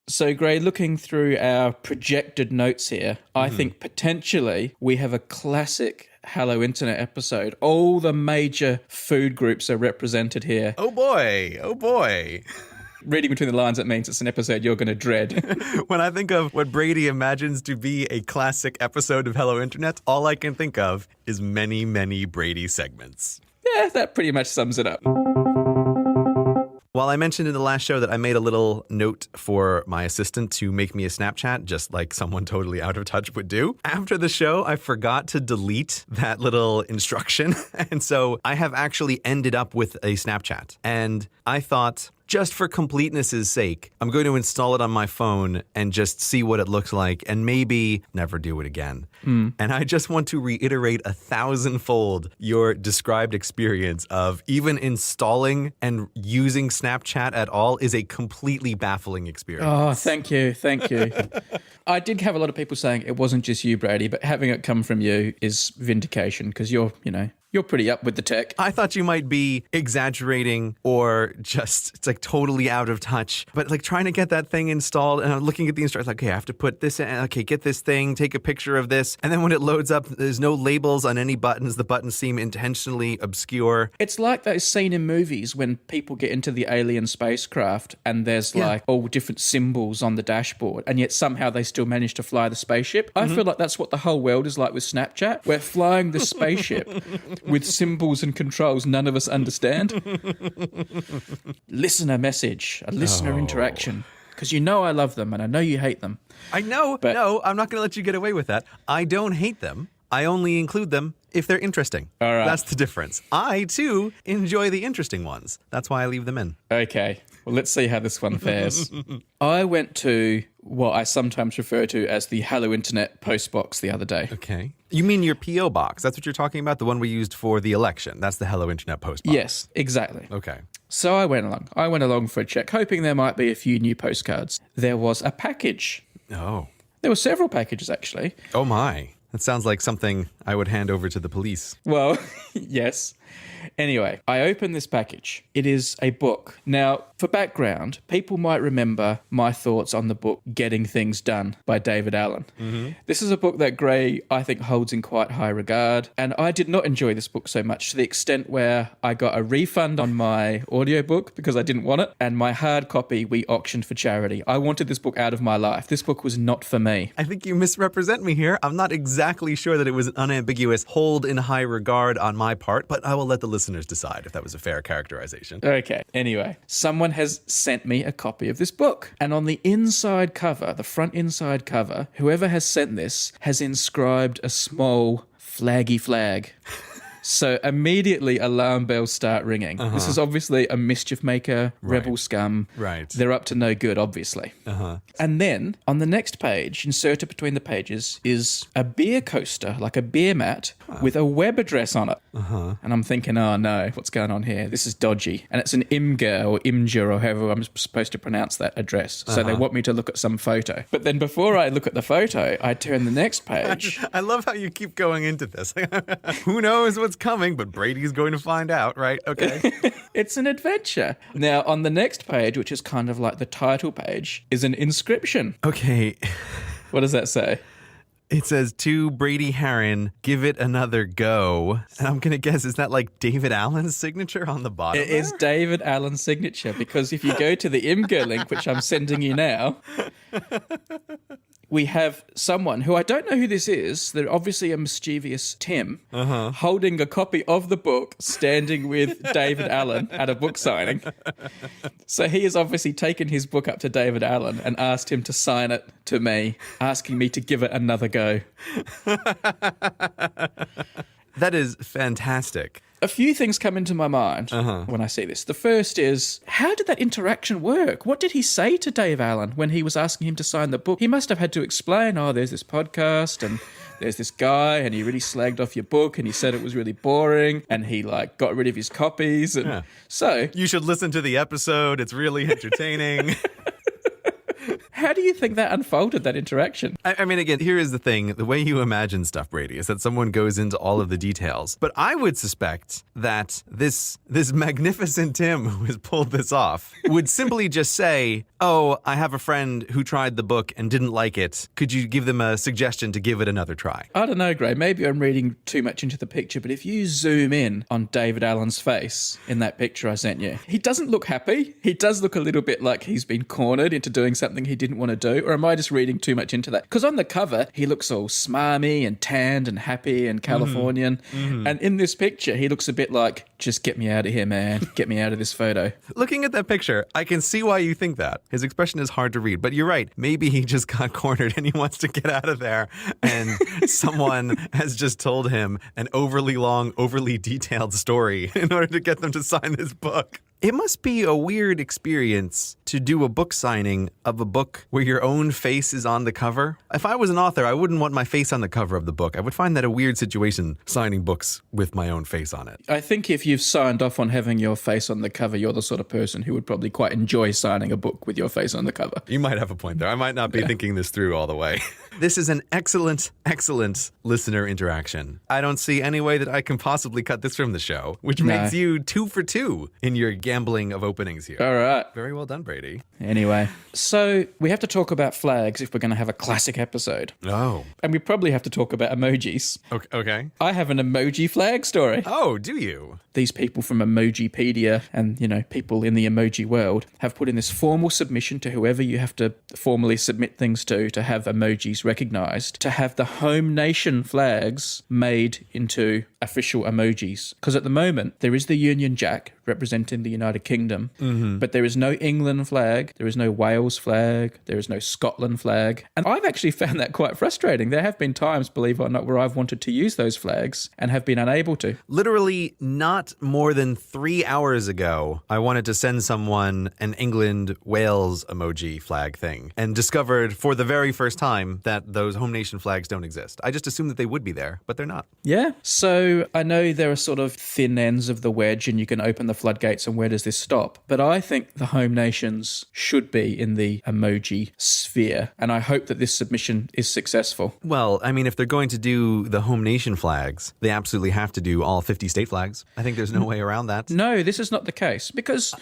So, Gray, looking through our projected notes here, I think potentially we have a classic Hello Internet episode. All the major food groups are represented here. Oh boy. Oh boy. Reading between the lines, that means it's an episode you're going to dread. When I think of what Brady imagines to be a classic episode of Hello Internet, all I can think of is many, many Brady segments. Yeah, that pretty much sums it up. While I mentioned in the last show that I made a little note for my assistant to make me a Snapchat, just like someone totally out of touch would do, after the show, I forgot to delete that little instruction. And so I have actually ended up with a Snapchat. And I thought, just for completeness' sake, I'm going to install it on my phone and just see what it looks like and maybe never do it again. And I just want to reiterate 1,000-fold your described experience of even installing and using Snapchat at all is a completely baffling experience. Oh, thank you. Thank you. I did have a lot of people saying it wasn't just you, Brady, but having it come from you is vindication because you're pretty up with the tech. I thought you might be exaggerating or just, it's like totally out of touch. But like trying to get that thing installed and I'm looking at the instructions, like, okay, I have to put this in, okay, get this thing, take a picture of this. And then when it loads up, there's no labels on any buttons. The buttons seem intentionally obscure. It's like that scene in movies when people get into the alien spacecraft and there's like all different symbols on the dashboard and yet somehow they still manage to fly the spaceship. I feel like that's what the whole world is like with Snapchat. We're flying the spaceship with symbols and controls none of us understand. Listener message, a listener interaction. Because you know I love them and I know you hate them. I know. But no, I'm not going to let you get away with that. I don't hate them. I only include them if they're interesting. All right. That's the difference. I, too, enjoy the interesting ones. That's why I leave them in. Okay. Well, let's see how this one fares. I went to what I sometimes refer to as the Hello Internet postbox the other day. Okay. You mean your P.O. box? That's what you're talking about? The one we used for the election. That's the Hello Internet postbox. Yes, exactly. Okay. So I went along. I went along for a check, hoping there might be a few new postcards. There was a package. Oh. There were several packages, actually. Oh, my. That sounds like something I would hand over to the police. Well, yes. Anyway, I opened this package. It is a book. Now, for background, people might remember my thoughts on the book Getting Things Done by David Allen. This is a book that Gray, I think, holds in quite high regard. And I did not enjoy this book so much to the extent where I got a refund on my audiobook because I didn't want it. And my hard copy we auctioned for charity. I wanted this book out of my life. This book was not for me. I think you misrepresent me here. I'm not exactly sure that it was an unambiguous hold in high regard on my part, but I will let the listeners decide if that was a fair characterization. Okay. Anyway, someone has sent me a copy of this book. And on the inside cover, the front inside cover, whoever has sent this has inscribed a small flaggy flag. So immediately alarm bells start ringing. This is obviously a mischief maker, rebel scum. Right. They're up to no good, obviously. And then on the next page, inserted between the pages, is a beer coaster, like a beer mat, with a web address on it. And I'm thinking, oh no, what's going on here? This is dodgy. And it's an Imgur or Imgur or however I'm supposed to pronounce that address. So they want me to look at some photo. But then before I look at the photo, I turn the next page. I love how you keep going into this. Who knows what's coming, but Brady's going to find out, right? Okay. It's an adventure. Now, on the next page, which is kind of like the title page, is an inscription. Okay. What does that say? It says, to Brady Harron, give it another go. And I'm going to guess, is that like David Allen's signature on the bottom? It is David Allen's signature, because if you go to the Imgur link, which I'm sending you now, we have someone who I don't know who this is. They're obviously a mischievous Tim holding a copy of the book, standing with David Allen at a book signing. So he has obviously taken his book up to David Allen and asked him to sign it to me, asking me to give it another go. That is fantastic. A few things come into my mind when I see this. The first is, how did that interaction work? What did he say to Dave Allen when he was asking him to sign the book? He must have had to explain, there's this podcast and there's this guy and he really slagged off your book and he said it was really boring and he got rid of his copies. And so you should listen to the episode. It's really entertaining. How do you think that unfolded, that interaction? I mean, again, here is the thing. The way you imagine stuff, Brady, is that someone goes into all of the details. But I would suspect that this magnificent Tim who has pulled this off would simply just say, oh, I have a friend who tried the book and didn't like it. Could you give them a suggestion to give it another try? I don't know, Gray. Maybe I'm reading too much into the picture, but if you zoom in on David Allen's face in that picture I sent you, he doesn't look happy. He does look a little bit like he's been cornered into doing something he didn't want to do. Or am I just reading too much into that? Because on the cover, he looks all smarmy and tanned and happy and Californian. And in this picture, he looks a bit like, just get me out of here, man. Get me out of this photo. Looking at that picture, I can see why you think that. His expression is hard to read, but you're right. Maybe he just got cornered and he wants to get out of there. And someone has just told him an overly long, overly detailed story in order to get them to sign this book. It must be a weird experience to do a book signing of a book where your own face is on the cover. If I was an author, I wouldn't want my face on the cover of the book. I would find that a weird situation, signing books with my own face on it. I think if you've signed off on having your face on the cover, you're the sort of person who would probably quite enjoy signing a book with your face on the cover. You might have a point there. I might not be thinking this through all the way. This is an excellent, excellent listener interaction. I don't see any way that I can possibly cut this from the show, which makes you 2 for 2 in your gambling of openings here. All right. Very well done, Brady. Anyway, so we have to talk about flags if we're going to have a classic episode. Oh. And we probably have to talk about emojis. Okay. I have an emoji flag story. Oh, do you? These people from Emojipedia and, people in the emoji world have put in this formal submission to whoever you have to formally submit things to have emojis recognized, to have the home nation flags made into official emojis. Because at the moment, there is the Union Jack representing the United Kingdom, but there is no England flag, there is no Wales flag, there is no Scotland flag. And I've actually found that quite frustrating. There have been times, believe it or not, where I've wanted to use those flags and have been unable to. Literally not more than 3 hours ago, I wanted to send someone an England-Wales emoji flag thing and discovered for the very first time that those home nation flags don't exist. I just assumed that they would be there, but they're not. Yeah. So I know there are sort of thin ends of the wedge and you can open the floodgates and where does this stop? But I think the home nations should be in the emoji sphere. And I hope that this submission is successful. Well, I mean, if they're going to do the home nation flags, they absolutely have to do all 50 state flags. I think there's no way around that. No, this is not the case because...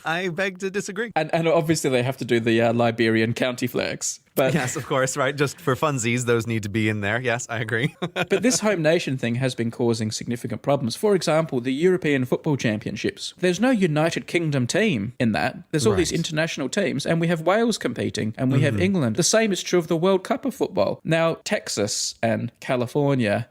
I beg to disagree. And obviously they have to do the Liberian county flags. But yes, of course, right? Just for funsies, those need to be in there. Yes, I agree. But this home nation thing has been causing significant problems. For example, the European Football Championships. There's no United Kingdom team in that. There's all these international teams, and we have Wales competing, and we have England. The same is true of the World Cup of football. Now, Texas and California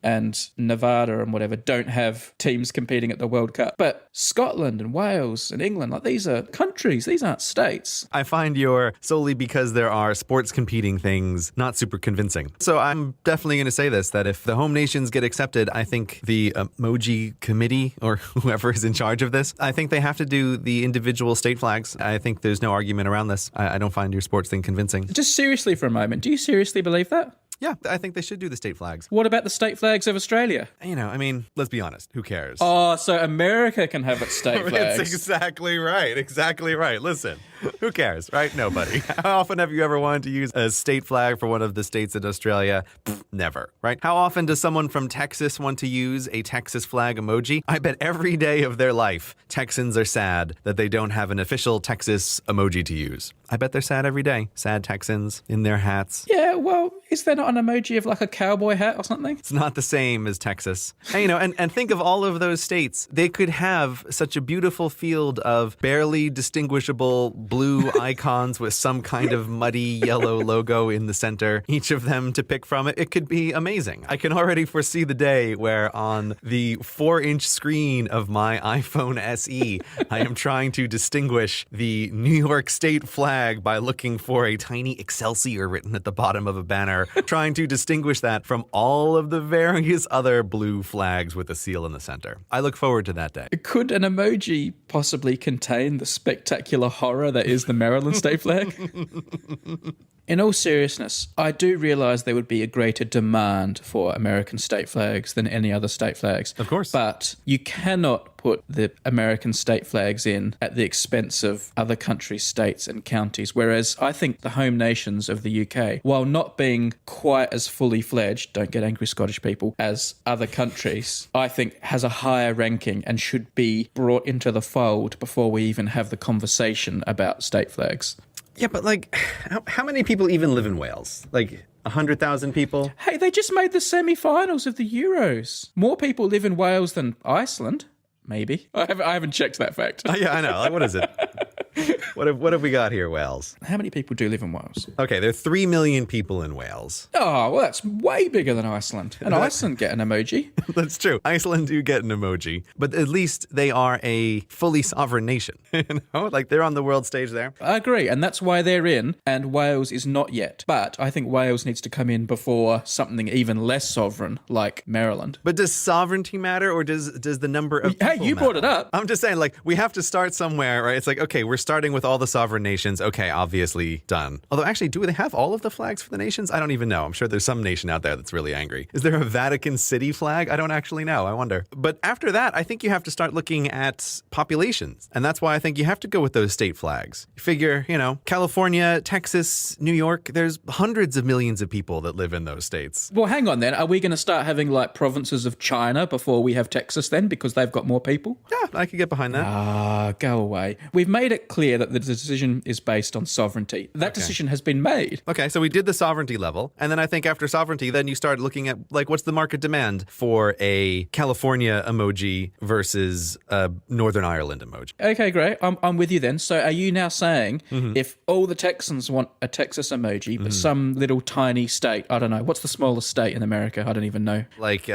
and Nevada and whatever don't have teams competing at the World Cup. But Scotland and Wales and England, like these are countries. These aren't states. I find you're solely because there are sports competing things not super convincing. So I'm definitely going to say this, that if the home nations get accepted, I think the Emoji Committee or whoever is in charge of this, I think they have to do the individual state flags. I think there's no argument around this. I don't find your sports thing convincing. Just seriously for a moment, do you seriously believe that? Yeah, I think they should do the state flags. What about the state flags of Australia? I mean, let's be honest. Who cares? Oh, so America can have its state flags. That's exactly right. Exactly right. Listen, who cares, right? Nobody. How often have you ever wanted to use a state flag for one of the states in Australia? Never, right? How often does someone from Texas want to use a Texas flag emoji? I bet every day of their life, Texans are sad that they don't have an official Texas emoji to use. I bet they're sad every day. Sad Texans in their hats. Yeah, well, is there not an emoji of like a cowboy hat or something? It's not the same as Texas. And, and think of all of those states. They could have such a beautiful field of barely distinguishable blue icons with some kind of muddy yellow logo in the center, each of them to pick from. It could be amazing. I can already foresee the day where on the 4-inch screen of my iPhone SE, I am trying to distinguish the New York State flag by looking for a tiny Excelsior written at the bottom of a banner, trying to distinguish that from all of the various other blue flags with a seal in the center. I look forward to that day. Could an emoji possibly contain the spectacular horror that is the Maryland state flag? In all seriousness, I do realise there would be a greater demand for American state flags than any other state flags. Of course. But you cannot put the American state flags in at the expense of other countries, states and counties, whereas I think the home nations of the UK, while not being quite as fully fledged, don't get angry Scottish people, as other countries, I think has a higher ranking and should be brought into the fold before we even have the conversation about state flags. Yeah, but like, how many people even live in Wales? Like 100,000 people? Hey, they just made the semi-finals of the Euros. More people live in Wales than Iceland. Maybe. I haven't checked that fact. Oh, yeah, I know. Like, what is it? What have we got here, Wales? How many people do live in Wales? Okay, there are 3 million people in Wales. Oh, well, that's way bigger than Iceland. And Iceland get an emoji. That's true. Iceland do get an emoji, but at least they are a fully sovereign nation. You know, like they're on the world stage there. I agree, and that's why they're in, and Wales is not yet. But I think Wales needs to come in before something even less sovereign, like Maryland. But does sovereignty matter, or does the number of people Hey, you matter? brought it up. I'm just saying, like, we have to start somewhere, right? It's like, okay, we're starting with all the sovereign nations. Okay, obviously done. Although, actually, do they have all of the flags for the nations? I don't even know. I'm sure there's some nation out there that's really angry. Is there a Vatican City flag? I don't actually know. I wonder. But after that, I think you have to start looking at populations. And that's why I think you have to go with those state flags. You figure, you know, California, Texas, New York, there's hundreds of millions of people that live in those states. Well, hang on then. Are we going to start having like provinces of China before we have Texas then because they've got more people? Yeah, I could get behind that. Ah, go away. We've made it clear that the decision is based on sovereignty. That decision has been made. Okay, so we did the sovereignty level. And then I think after sovereignty, then you start looking at, like, what's the market demand for a California emoji versus a Northern Ireland emoji? Okay, great. I'm with you then. So are you now saying if all the Texans want a Texas emoji, but some little tiny state, I don't know, what's the smallest state in America? I don't even know. Like,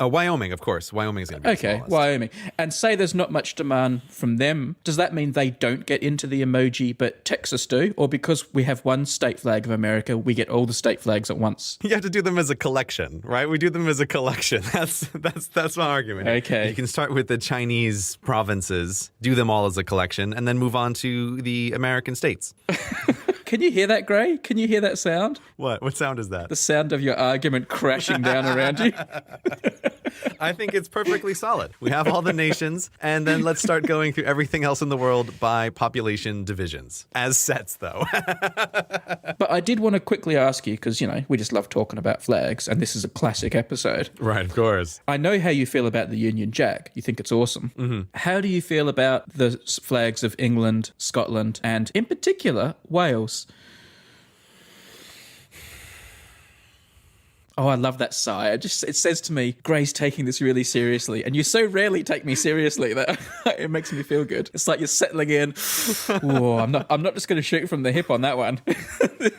Wyoming, of course. Wyoming's going to be the Okay, smallest. Wyoming. And say there's not much demand from them. Does that mean they don't get into the emoji, but Texas do? Or because we have one state flag of America, we get all the state flags at once? You have to do them as a collection, right? We do them as a collection. That's my argument. Okay. You can start with the Chinese provinces, do them all as a collection, and then move on to the American states. Can you hear that, Gray? Can you hear that sound? What? What sound is that? The sound of your argument crashing down around you? I think it's perfectly solid. We have all the nations, and then let's start going through everything else in the world by population divisions. As sets, though. But I did want to quickly ask you, because, you know, we just love talking about flags, and this is a classic episode. Right, of course. I know how you feel about the Union Jack. You think it's awesome. Mm-hmm. How do you feel about the flags of England, Scotland, and in particular, Wales? Oh, I love that sigh. It says to me, Gray's taking this really seriously. And you so rarely take me seriously that it makes me feel good. It's like you're settling in. Whoa, I'm not just going to shoot from the hip on that one.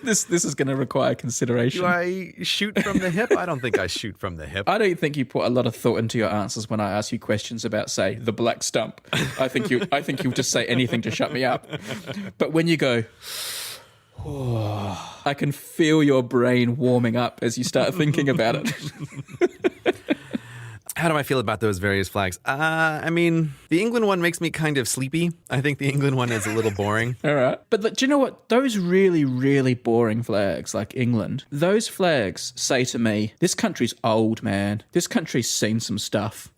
This is going to require consideration. Do I shoot from the hip? I don't think I shoot from the hip. I don't think you put a lot of thought into your answers when I ask you questions about, say, the black stump. I think you'll just say anything to shut me up. But when you go, oh, I can feel your brain warming up as you start thinking about it. How do I feel about those various flags? I mean, the England one makes me kind of sleepy. I think the England one is a little boring. All right. But do you know what? Those really, really boring flags like England, those flags say to me, this country's old, man. This country's seen some stuff.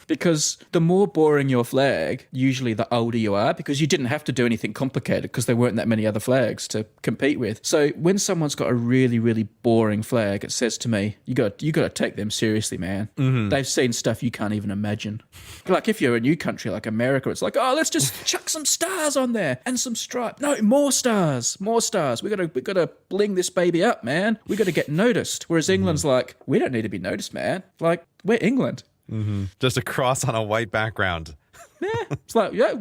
Because the more boring your flag, usually the older you are, because you didn't have to do anything complicated because there weren't that many other flags to compete with. So when someone's got a really, really boring flag, it says to me, you got to take them seriously, man. Mm-hmm. They've seen stuff you can't even imagine. Like if you're a new country like America, it's like, oh, let's just chuck some stars on there and some stripes. No, more stars. We got to bling this baby up, man. We got to get noticed. Whereas England's like, we don't need to be noticed, man. Like, we're England. Mm-hmm. Just a cross on a white background. Yeah, it's like, yeah,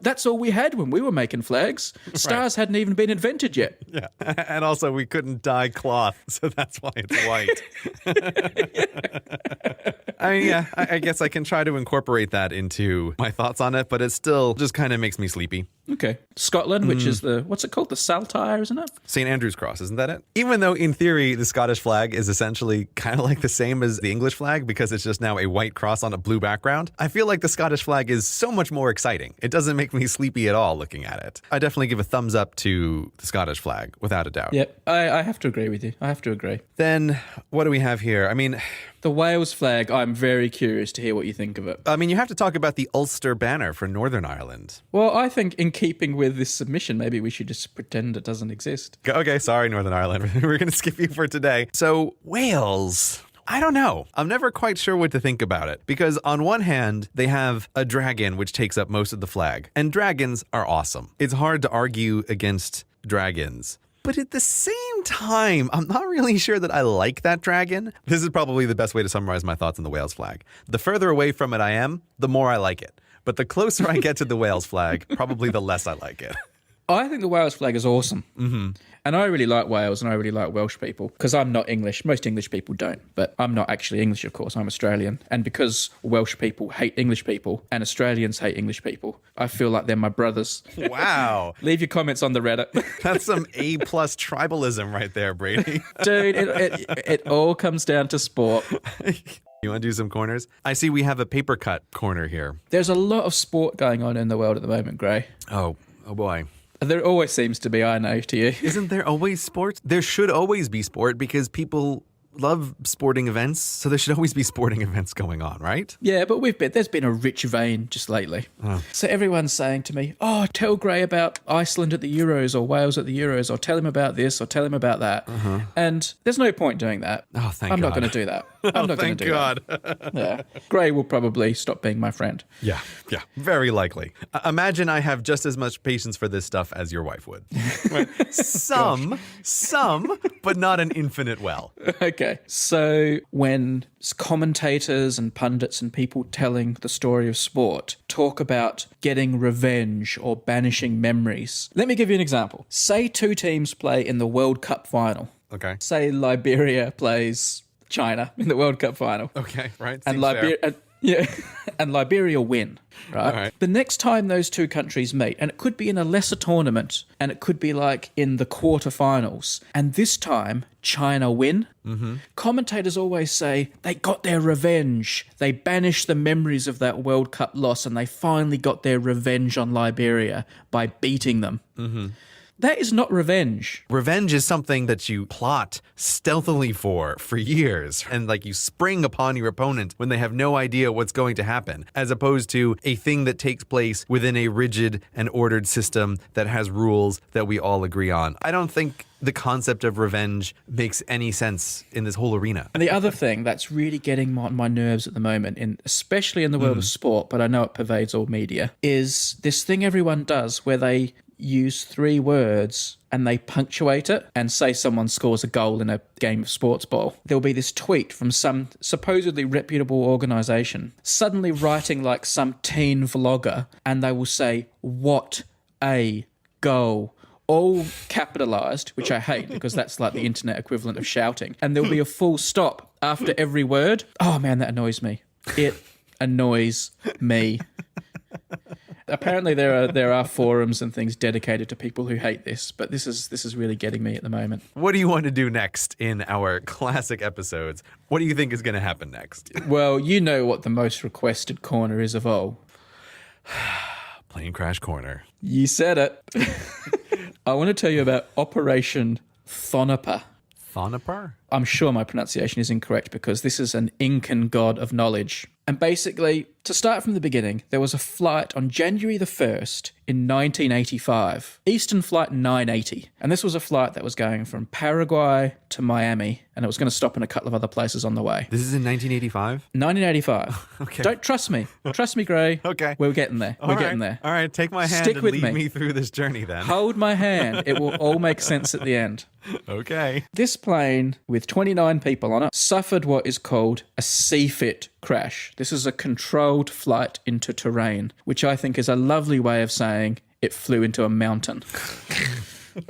that's all we had when we were making flags. Stars hadn't even been invented yet. Yeah, and also we couldn't dye cloth, so that's why it's white. I mean, yeah, I guess I can try to incorporate that into my thoughts on it, but it still just kind of makes me sleepy. Okay. Scotland, which is what's it called? The Saltire, isn't it? St. Andrew's Cross, isn't that it? Even though in theory the Scottish flag is essentially kind of like the same as the English flag because it's just now a white cross on a blue background, I feel like the Scottish flag is so much more exciting. It doesn't make me sleepy at all looking at it. I definitely give a thumbs up to the Scottish flag, without a doubt. Yep, I have to agree with you. I have to agree. Then what do we have here? I mean, The Wales flag, I'm very curious to hear what you think of it. you have to talk about the Ulster banner for Northern Ireland. Well, I think in keeping with this submission, maybe we should just pretend it doesn't exist. Okay, sorry, Northern Ireland. We're going to skip you for today. So, Wales. I don't know. I'm never quite sure what to think about it. Because on one hand, they have a dragon, which takes up most of the flag. And dragons are awesome. It's hard to argue against dragons. But at the same time, I'm not really sure that I like that dragon. This is probably the best way to summarize my thoughts on the Wales flag. The further away from it I am, the more I like it. But the closer I get to the Wales flag, probably the less I like it. I think the Wales flag is awesome. Mm-hmm. And I really like Wales and I really like Welsh people because I'm not English. Most English people don't, but I'm not actually English, of course. I'm Australian. And because Welsh people hate English people and Australians hate English people, I feel like they're my brothers. Wow. Leave your comments on the Reddit. That's some A+ tribalism right there, Brady. Dude, it all comes down to sport. You want to do some corners? I see we have a paper cut corner here. There's a lot of sport going on in the world at the moment, Gray. Oh boy. There always seems to be, I know, to you. Isn't there always sport? There should always be sport because people love sporting events, so there should always be sporting events going on, right? Yeah, but there's been a rich vein just lately. Oh. So everyone's saying to me, oh, tell Gray about Iceland at the Euros or Wales at the Euros or tell him about this or tell him about that. Uh-huh. And there's no point doing that. Oh, thank God. I'm not going to do that. I'm not going to do God. that. Yeah. Gray will probably stop being my friend. Yeah, very likely. Imagine I have just as much patience for this stuff as your wife would. Some, but not an infinite well. Okay. So when commentators and pundits and people telling the story of sport talk about getting revenge or banishing memories, let me give you an example. Say two teams play in the World Cup final. Okay. Say Liberia plays China in the World Cup final. Okay, right. And Seems Liberia, and Liberia win, right? All right? The next time those two countries meet, and it could be in a lesser tournament, and it could be like in the quarterfinals, and this time China win. Mm-hmm. Commentators always say they got their revenge. They banished the memories of that World Cup loss, and they finally got their revenge on Liberia by beating them. Mm-hmm. That is not revenge. Revenge is something that you plot stealthily for years. And like you spring upon your opponent when they have no idea what's going to happen, as opposed to a thing that takes place within a rigid and ordered system that has rules that we all agree on. I don't think the concept of revenge makes any sense in this whole arena. And the other thing that's really getting on my nerves at the moment, especially in the world of sport, but I know it pervades all media, is this thing everyone does where they use three words and they punctuate it and say someone scores a goal in a game of sports ball. There'll be this tweet from some supposedly reputable organisation suddenly writing like some teen vlogger, and they will say, "What a goal." All capitalised, which I hate because that's like the internet equivalent of shouting. And there'll be a full stop after every word. Oh man, that annoys me. It annoys me. Apparently there are forums and things dedicated to people who hate this, but this is really getting me at the moment. What do you want to do next in our classic episodes? What do you think is going to happen next? Well, you know what the most requested corner is of all. Plane Crash Corner. You said it. I want to tell you about Operation Thonopper. Thonopper? I'm sure my pronunciation is incorrect because this is an Incan god of knowledge. And basically, to start from the beginning, there was a flight on January the 1st in 1985, Eastern Flight 980. And this was a flight that was going from Paraguay to Miami, and it was going to stop in a couple of other places on the way. This is in 1985? 1985. Okay. Don't trust me. Trust me, Gray. Okay. We're getting there. We're getting there. All right, take my hand Stick and with lead me. me through this journey then. Hold my hand. It will all make sense at the end. Okay. This plane, with 29 people on it, suffered what is called a CFIT crash. This is a controlled flight into terrain, which I think is a lovely way of saying it flew into a mountain.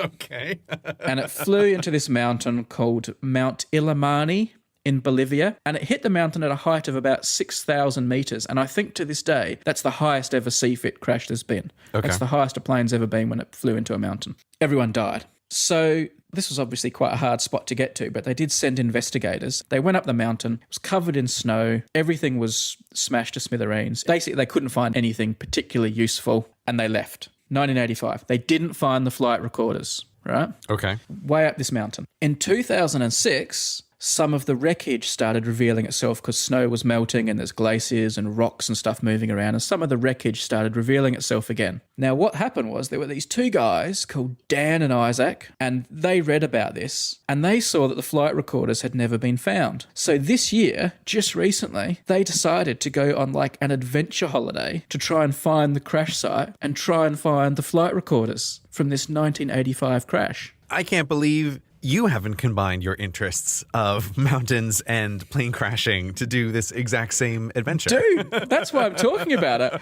Okay. And it flew into this mountain called Mount Illimani in Bolivia, and it hit the mountain at a height of about 6,000 meters. And I think to this day, that's the highest ever CFIT crash there's been. Okay. That's the highest a plane's ever been when it flew into a mountain. Everyone died. So this was obviously quite a hard spot to get to, but they did send investigators. They went up the mountain. It was covered in snow. Everything was smashed to smithereens. Basically, they couldn't find anything particularly useful, and they left. 1985. They didn't find the flight recorders, right? Okay. Way up this mountain. In 2006, some of the wreckage started revealing itself because snow was melting and there's glaciers and rocks and stuff moving around, and some of the wreckage started revealing itself again. Now, what happened was there were these two guys called Dan and Isaac, and they read about this, and they saw that the flight recorders had never been found. So this year, just recently, they decided to go on like an adventure holiday to try and find the crash site and try and find the flight recorders from this 1985 crash. I can't believe you haven't combined your interests of mountains and plane crashing to do this exact same adventure. Dude, that's why I'm talking about it.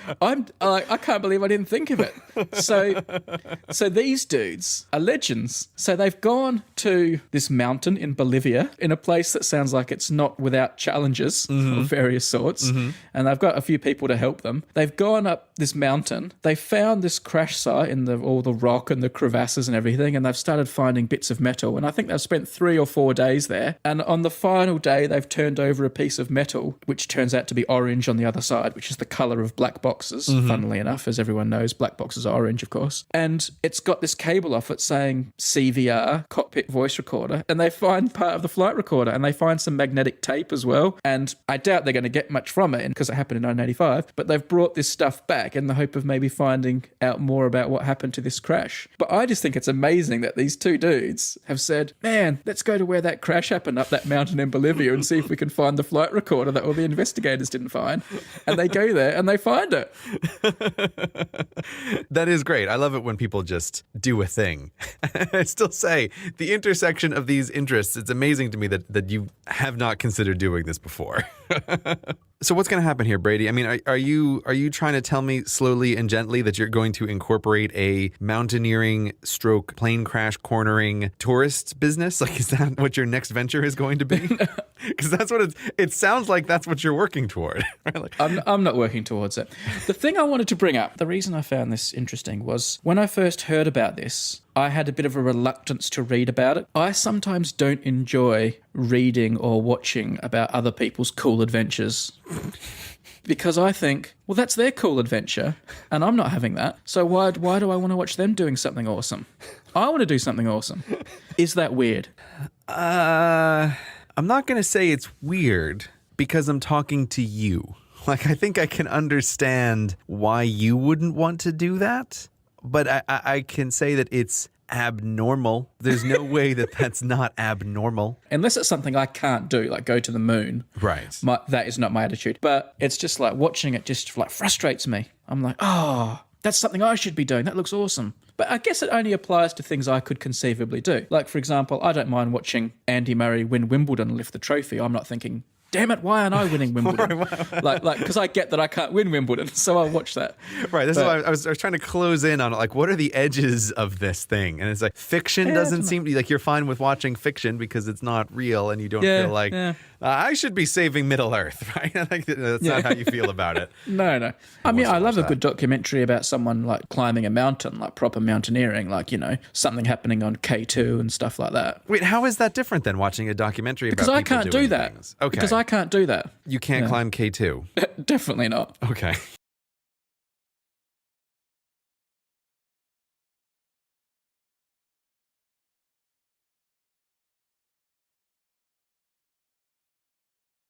I can't believe I didn't think of it. So these dudes are legends. So they've gone to this mountain in Bolivia, in a place that sounds like it's not without challenges of various sorts. And they've got a few people to help them. They've gone up this mountain. They found this crash site in all the rock and the crevasses and everything, and they've started finding bits of metal. And I think they've spent 3 or 4 days there. And on the final day, they've turned over a piece of metal, which turns out to be orange on the other side, which is the colour of black boxes, funnily enough, as everyone knows. Black boxes are orange, of course. And it's got this cable off it saying CVR, cockpit voice recorder. And they find part of the flight recorder, and they find some magnetic tape as well. And I doubt they're going to get much from it because it happened in 1985. But they've brought this stuff back in the hope of maybe finding out more about what happened to this crash. But I just think it's amazing that these two dudes have said, man, let's go to where that crash happened up that mountain in Bolivia and see if we can find the flight recorder that all the investigators didn't find. And they go there and they find it. That is great. I love it when people just do a thing. I still say the intersection of these interests, it's amazing to me that you have not considered doing this before. So what's going to happen here, Brady? I mean, are you trying to tell me slowly and gently that you're going to incorporate a mountaineering stroke plane crash cornering tourist business? Like, is that what your next venture is going to be? Because that's what it sounds like. That's what you're working toward. Right? Like, I'm not working towards it. The thing I wanted to bring up, the reason I found this interesting was when I first heard about this, I had a bit of a reluctance to read about it. I sometimes don't enjoy reading or watching about other people's cool adventures because I think, well, that's their cool adventure and I'm not having that. So why do I want to watch them doing something awesome? I want to do something awesome. Is that weird? I'm not going to say it's weird because I'm talking to you. Like, I think I can understand why you wouldn't want to do that. But I can say that it's abnormal. There's no way that that's not abnormal. Unless it's something I can't do, like go to the moon. Right. That is not my attitude. But it's just like watching it just like frustrates me. I'm like, oh, that's something I should be doing. That looks awesome. But I guess it only applies to things I could conceivably do. Like, for example, I don't mind watching Andy Murray win Wimbledon and lift the trophy. I'm not thinking, damn it, why aren't I winning Wimbledon? like, because I get that I can't win Wimbledon, so I'll watch that. Right. This is why I was trying to close in on, like, what are the edges of this thing? And it's like, fiction doesn't seem to be like, you're fine with watching fiction because it's not real and you don't feel like, I should be saving Middle Earth, right? That's not how you feel about it. No. I mean, I love a good documentary about someone like climbing a mountain, like proper mountaineering, like, you know, something happening on K2 and stuff like that. Wait, how is that different than watching a documentary about people Because I can't do that. Okay. Because I can't do that. You can't climb K2. Definitely not. Okay.